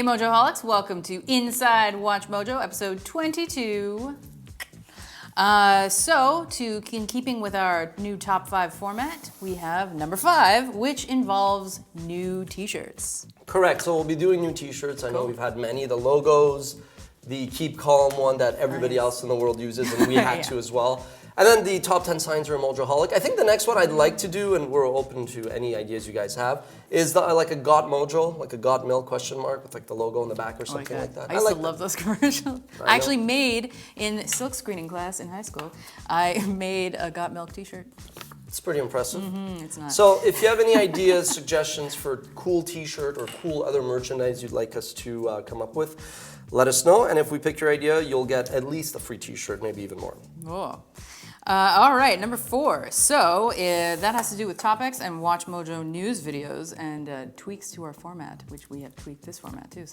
Hey Mojoholics, welcome to Inside Watch Mojo, episode 22. In keeping with our new top 5 format, we have number 5, which involves new t-shirts. Correct, so we'll be doing new t-shirts. I know we've had many, the logos, the Keep Calm one that everybody else in the world uses, and we had to as well. And then the top 10 signs you're a Mojoholic. I think the next one I'd like to do, and we're open to any ideas you guys have, is like a Got Mojo, like a Got Milk question mark with like the logo in the back or something like that. I used to love those commercials. I actually made, in silk screening class in high school, I made a Got Milk t-shirt. It's pretty impressive. It's not. So if you have any ideas, suggestions for cool t-shirt or cool other merchandise you'd like us to come up with, let us know. And if we pick your idea, you'll get at least a free t-shirt, maybe even more. Oh. All right, number 4. So that has to do with topics and Watch Mojo news videos and tweaks to our format, which we have tweaked this format too.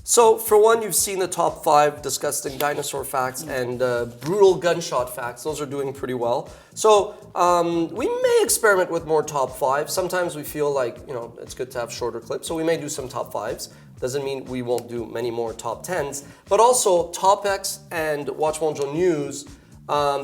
So for one, you've seen the top 5 disgusting dinosaur facts and brutal gunshot facts. Those are doing pretty well. So we may experiment with more top 5. Sometimes we feel like, it's good to have shorter clips. So we may do some top 5s. Doesn't mean we won't do many more top 10s. But also topics and Watch Mojo news,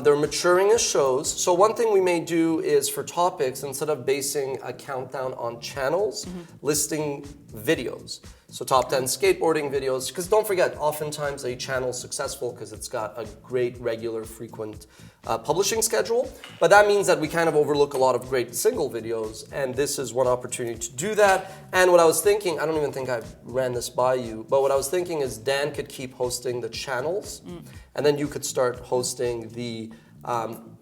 they're maturing as shows. So one thing we may do is for topics, instead of basing a countdown on channels, listing videos. So top 10 skateboarding videos, because don't forget, oftentimes a channel is successful because it's got a great, regular, frequent publishing schedule. But that means that we kind of overlook a lot of great single videos, and this is one opportunity to do that. And what I was thinking, I don't even think I ran this by you, but what I was thinking is Dan could keep hosting the channels, and then you could start hosting the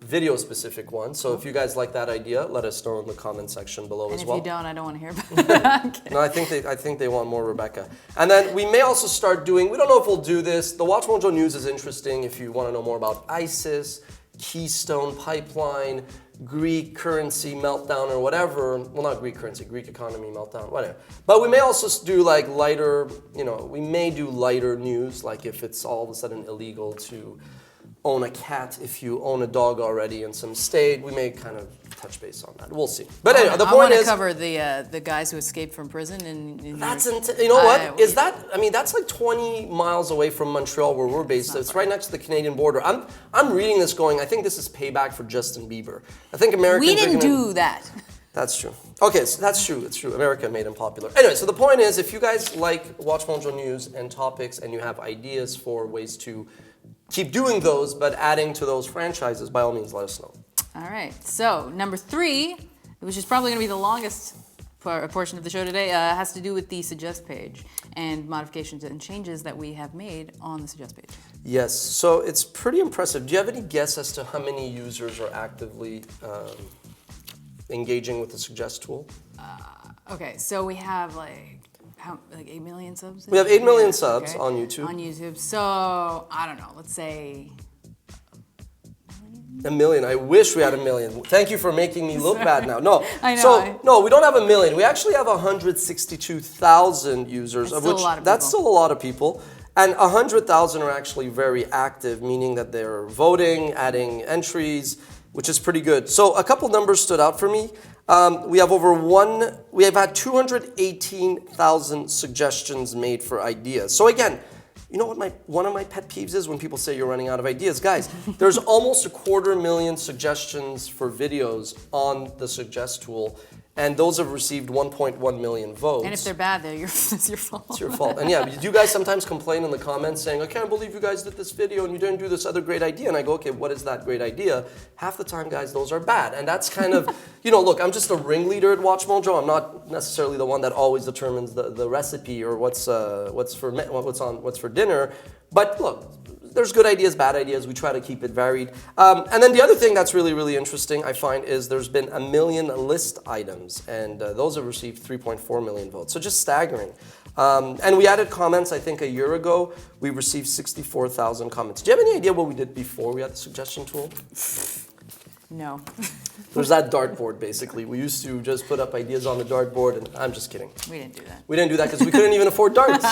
video-specific one. So if you guys like that idea, let us know in the comment section below as well. And if you don't, I don't want to hear about it. No, I think they want more Rebecca. And then we may also start doing, we don't know if we'll do this, the Watch Mojo news is interesting if you want to know more about ISIS, Keystone Pipeline, Greek currency meltdown or whatever. Well, not Greek currency, Greek economy meltdown, whatever. But we may also do like lighter, we may do lighter news, like if it's all of a sudden illegal to own a cat if you own a dog already in some state. We may kind of touch base on that. We'll see. But anyway, the point is, I want to cover the guys who escaped from prison. That's that's like 20 miles away from Montreal where we're based. So it's right next to the Canadian border. I'm reading this going, I think this is payback for Justin Bieber. I think Americans We didn't do that. That's true. Okay, so that's true. It's true. America made him popular. Anyway, so the point is, if you guys like Watch Mojo news and topics and you have ideas for ways to keep doing those, but adding to those franchises, by all means, let us know. All right. So number 3, which is probably going to be the longest portion of the show today, has to do with the Suggest page and modifications and changes that we have made on the Suggest page. Yes. So it's pretty impressive. Do you have any guess as to how many users are actively engaging with the Suggest tool? Okay. So we have like 8 million subs? We have 8 million subs on YouTube. On YouTube. So, I don't know, let's say... A million. I wish we had a million. Thank you for making me look bad now. No. I know. So, no, we don't have a million. We actually have 162,000 users, That's of which that's still a lot of people. And 100,000 are actually very active, meaning that they're voting, adding entries, which is pretty good. So a couple numbers stood out for me. We have had 218,000 suggestions made for ideas. So again, you know what one of my pet peeves is when people say you're running out of ideas? Guys, there's almost 250,000 suggestions for videos on the Suggest tool, and those have received 1.1 million votes. And if they're bad, it's your fault. It's your fault. And yeah, you guys sometimes complain in the comments saying, I can't believe you guys did this video and you didn't do this other great idea. And I go, okay, what is that great idea? Half the time, guys, those are bad. And that's kind of, look, I'm just a ringleader at Watch Mojo. I'm not necessarily the one that always determines the recipe or what's for dinner. But look, there's good ideas, bad ideas. We try to keep it varied. And then the other thing that's really, really interesting, I find, is there's been 1 million list items, and those have received 3.4 million votes. So just staggering. And we added comments, I think, a year ago. We received 64,000 comments. Do you have any idea what we did before we had the suggestion tool? No. There's that dartboard, basically. We used to just put up ideas on the dartboard, and I'm just kidding. We didn't do that. We didn't do that because we couldn't even afford darts.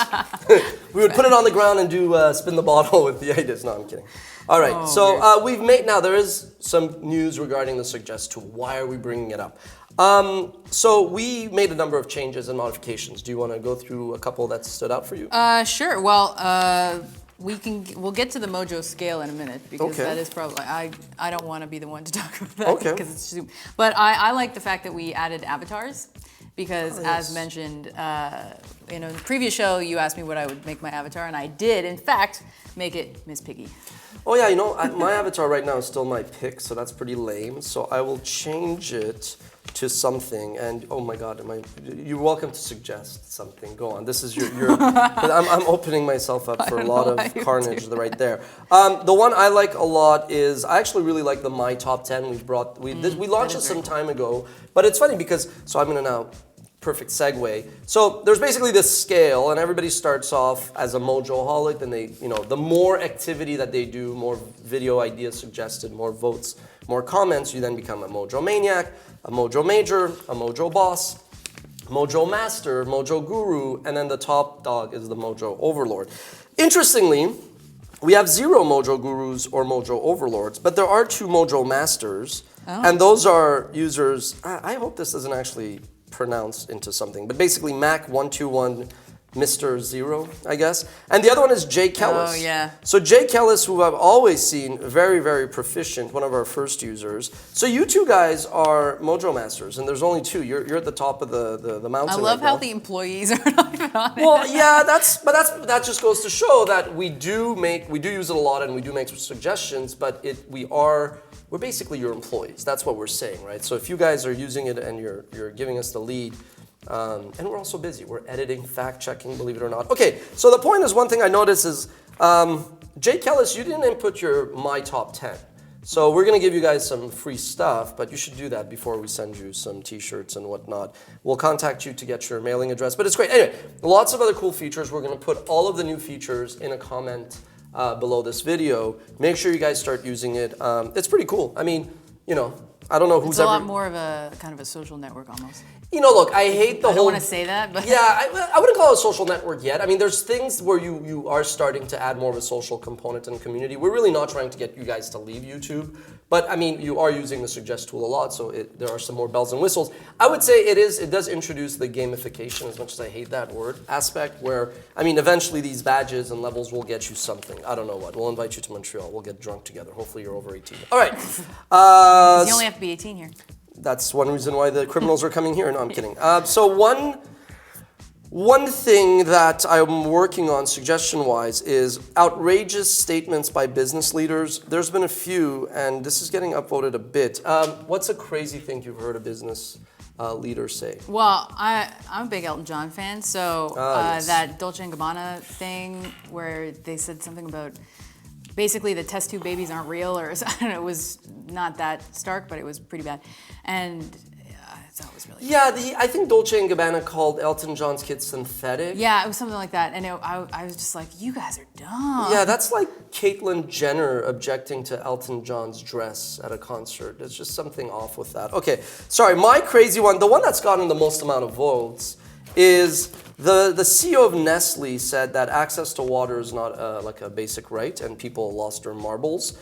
We would put it on the ground and do spin the bottle with the ideas. No, I'm kidding. All right, we've made, now there is some news regarding the Suggest tool. Why are we bringing it up? So we made a number of changes and modifications. Do you want to go through a couple that stood out for you? Sure. Well, we'll get to the Mojo scale in a minute because that is probably I don't want to be the one to talk about that because it's too. But I like the fact that we added avatars because as mentioned in a previous show, you asked me what I would make my avatar, and I did in fact make it Miss Piggy. Oh yeah, you know my avatar right now is still my pick, so that's pretty lame. So I will change it to something, and oh my God, you're welcome to suggest something. Go on. This is your I'm opening myself up for a lot of carnage right there. The one I like a lot is, I actually really like the My Top 10. We launched it some time ago, but it's funny because, so I'm gonna now, perfect segue. So there's basically this scale, and everybody starts off as a Mojo-holic, then they, the more activity that they do, more video ideas suggested, more votes, more comments, you then become a Mojo Maniac, a Mojo Major, a Mojo Boss, Mojo Master, Mojo Guru, and then the top dog is the Mojo Overlord. Interestingly, we have 0 Mojo Gurus or Mojo Overlords, but there are 2 Mojo Masters, and those are users, I hope this doesn't actually pronounce into something, but basically Mac121 Mr. Zero, I guess. And the other one is Jay Kellis. Oh, yeah. So Jay Kellis, who I've always seen very, very proficient, one of our first users. So you two guys are Mojo Masters, and there's only 2. You're at the top of the mountain. I love right how now. the employees are not even on it. Well, yeah, that just goes to show that we do use it a lot, and we do make suggestions, but we're basically your employees. That's what we're saying, right? So if you guys are using it and you're giving us the lead, and we're also busy. We're editing, fact-checking, believe it or not. Okay, so the point is, one thing I noticed is, Jay Kellis, you didn't input your My Top 10. So we're going to give you guys some free stuff, but you should do that before we send you some t-shirts and whatnot. We'll contact you to get your mailing address, but it's great. Anyway, lots of other cool features. We're going to put all of the new features in a comment below this video. Make sure you guys start using it. It's pretty cool. I mean, I don't know who's It's a lot more of a kind of a social network almost. Look, I hate the whole... I don't want to say that, but... Yeah, I wouldn't call it a social network yet. I mean, there's things where you are starting to add more of a social component in the community. We're really not trying to get you guys to leave YouTube. But, I mean, you are using the Suggest tool a lot, so there are some more bells and whistles. I would say it does introduce the gamification, as much as I hate that word, aspect, where, I mean, eventually these badges and levels will get you something. I don't know what. We'll invite you to Montreal. We'll get drunk together. Hopefully you're over 18. All right. You only have to be 18 here. That's one reason why the criminals are coming here. No, I'm kidding. So one thing that I'm working on suggestion-wise is outrageous statements by business leaders. There's been a few, and this is getting upvoted a bit. What's a crazy thing you've heard a business leader say? Well, I'm a big Elton John fan, so Yes. that Dolce & Gabbana thing where they said something about basically the test tube babies aren't real, or I don't know, it was not that stark, but it was pretty bad. And so it was really Yeah, I think Dolce & Gabbana called Elton John's kids synthetic. Yeah, it was something like that. And I was just like, you guys are dumb. Yeah, that's like Caitlyn Jenner objecting to Elton John's dress at a concert. There's just something off with that. Okay, sorry, my crazy one, the one that's gotten the most amount of votes is the CEO of Nestle said that access to water is not like a basic right, and people lost their marbles.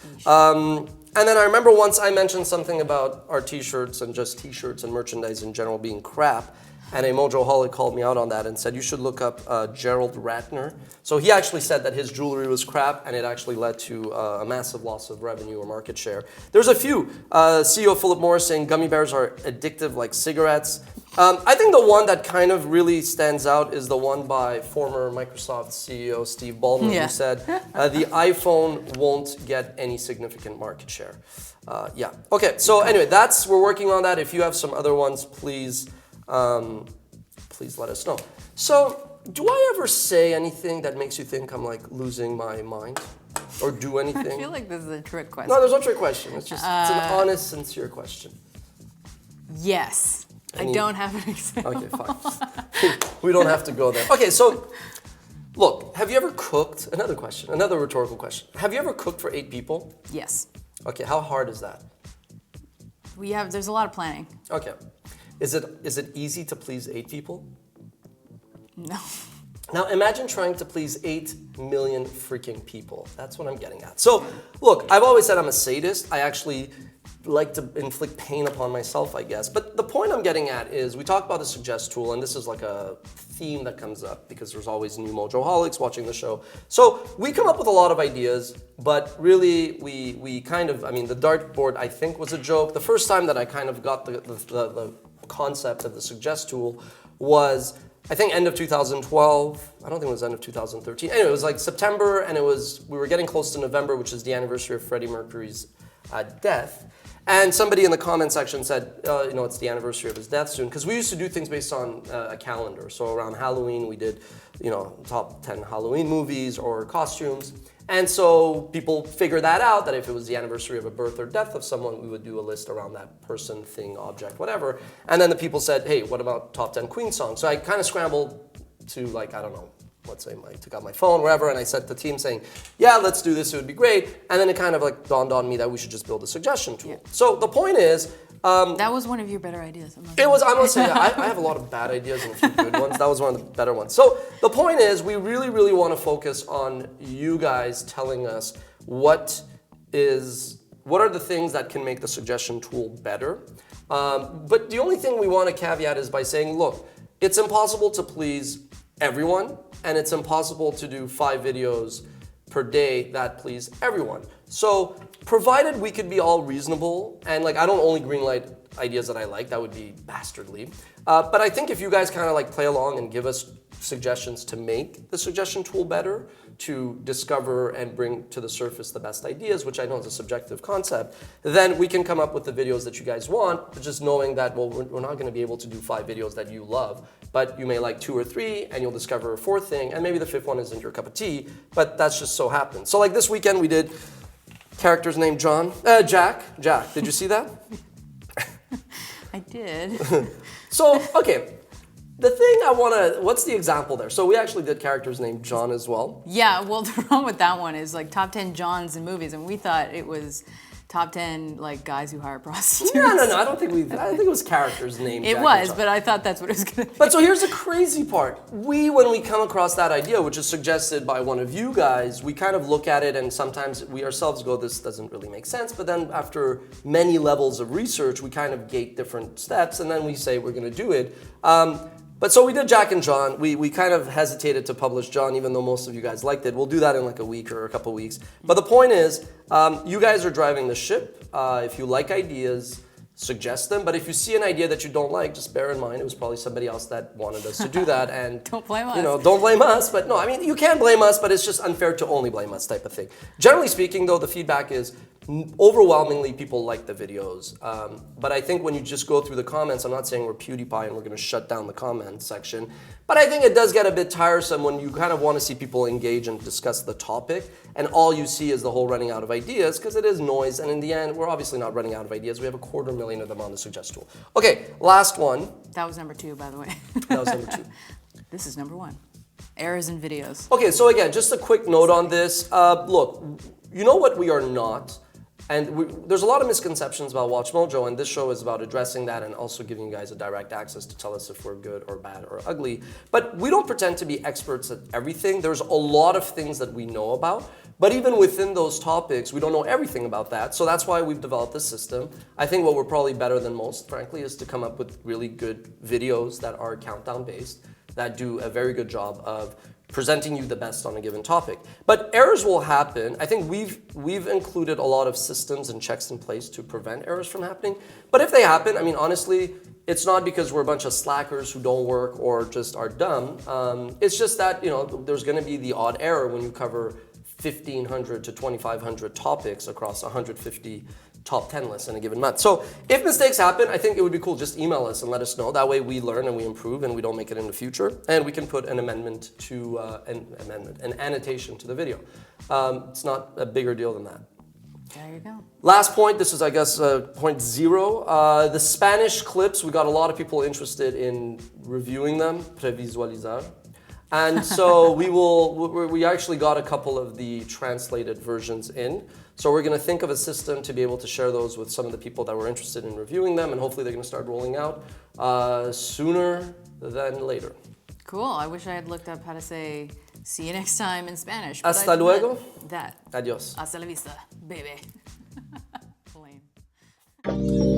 And then I remember once I mentioned something about our t-shirts and just t-shirts and merchandise in general being crap, and a Mojo-holic called me out on that and said, you should look up Gerald Ratner. So he actually said that his jewelry was crap, and it actually led to a massive loss of revenue or market share. There's a few. CEO Philip Morris saying gummy bears are addictive like cigarettes. I think the one that kind of really stands out is the one by former Microsoft CEO Steve Ballmer, who said the iPhone won't get any significant market share. Yeah. Okay. So anyway, we're working on that. If you have some other ones, please let us know. So, do I ever say anything that makes you think I'm like losing my mind, or do anything? I feel like this is a trick question. No, there's no trick question. It's just it's an honest, sincere question. Yes. I don't have an example. Okay, fine. We don't have to go there. Okay, so look, have you ever cooked? Another question, another rhetorical question. Have you ever cooked for 8 people? Yes. Okay, how hard is that? there's a lot of planning. Okay. Is it easy to please 8 people? No. Now imagine trying to please 8 million freaking people. That's what I'm getting at. So look, I've always said I'm a sadist. I actually like to inflict pain upon myself, I guess. But the point I'm getting at is we talk about the suggest tool, and this is like a theme that comes up because there's always new Mojoholics watching the show. So we come up with a lot of ideas, but really we kind of, I mean, the dartboard I think was a joke. The first time that I kind of got the concept of the suggest tool was, I think, end of 2012. I don't think it was end of 2013. Anyway, it was like September, and we were getting close to November, which is the anniversary of Freddie Mercury's death. And somebody in the comment section said, it's the anniversary of his death soon, because we used to do things based on a calendar. So around Halloween, we did, top 10 Halloween movies or costumes. And so people figured that out, that if it was the anniversary of a birth or death of someone, we would do a list around that person, thing, object, whatever. And then the people said, hey, what about top 10 Queen songs? So I kind of scrambled to, let's say I took out my phone, wherever, and I said to the team saying, yeah, let's do this, it would be great. And then it kind of dawned on me that we should just build a suggestion tool. Yeah. So the point is, that was one of your better ideas. I must say, I have a lot of bad ideas and a few good ones. That was one of the better ones. So the point is, we really, really want to focus on you guys telling us what are the things that can make the suggestion tool better. But the only thing we want to caveat is by saying, look, it's impossible to please everyone, and it's impossible to do 5 videos per day that please everyone. So provided we could be all reasonable, and I don't only greenlight ideas that I like, that would be bastardly. But I think if you guys kind of play along and give us suggestions to make the suggestion tool better, to discover and bring to the surface the best ideas, which I know is a subjective concept, then we can come up with the videos that you guys want, but just knowing that, well, we're not going to be able to do 5 videos that you love, but you may like 2 or 3, and you'll discover a 4th thing, and maybe the 5th one isn't your cup of tea, but that's just so happens. So this weekend we did characters named Jack. Did you see that? I did. So, okay. The thing what's the example there? So we actually did characters named John as well. Yeah, well, the problem with that one is top 10 Johns in movies, and we thought it was top 10 guys who hire prostitutes. No, I don't think I think it was characters named It Jack was, but I thought that's what it was going to be. But so here's the crazy part. When we come across that idea, which is suggested by one of you guys, we kind of look at it and sometimes we ourselves go, this doesn't really make sense. But then after many levels of research, we kind of gate different steps and then we say we're going to do it. But so we did Jack and John. We kind of hesitated to publish John, even though most of you guys liked it. We'll do that in a week or a couple weeks. But the point is, you guys are driving the ship. If you like ideas, suggest them. But if you see an idea that you don't like, just bear in mind it was probably somebody else that wanted us to do that. And don't blame us. Don't blame us. But no, I mean, you can blame us, but it's just unfair to only blame us type of thing. Generally speaking, though, the feedback is overwhelmingly people like the videos. But I think when you just go through the comments, I'm not saying we're PewDiePie and we're going to shut down the comment section, but I think it does get a bit tiresome when you kind of want to see people engage and discuss the topic, and all you see is the whole running out of ideas, because it is noise, and in the end, we're obviously not running out of ideas. We have 250,000 of them on the suggest tool. Okay, last one. That was number 2, by the way. That was number 2. This is number 1. Errors in videos. Okay, so again, just a quick note on this. Look, you know what we are not? And there's a lot of misconceptions about WatchMojo, and this show is about addressing that and also giving you guys a direct access to tell us if we're good or bad or ugly. But we don't pretend to be experts at everything. There's a lot of things that we know about, but even within those topics, we don't know everything about that. So that's why we've developed this system. I think what we're probably better than most, frankly, is to come up with really good videos that are countdown based, that do a very good job of presenting you the best on a given topic. But errors will happen. I think we've included a lot of systems and checks in place to prevent errors from happening. But if they happen, I mean, honestly, it's not because we're a bunch of slackers who don't work or just are dumb. It's just that, there's going to be the odd error when you cover 1,500 to 2,500 topics across 150 top 10 lists in a given month. So if mistakes happen, I think it would be cool. Just email us and let us know. That way we learn and we improve and we don't make it in the future. And we can put an amendment to an annotation to the video. It's not a bigger deal than that. There you go. Last point, this is, I guess, point 0. The Spanish clips, we got a lot of people interested in reviewing them, previsualizar. And so we actually got a couple of the translated versions in. So we're going to think of a system to be able to share those with some of the people that were interested in reviewing them, and hopefully they're going to start rolling out sooner than later. Cool. I wish I had looked up how to say see you next time in Spanish. But Hasta luego. That. Adios. Hasta la vista, baby. Lame.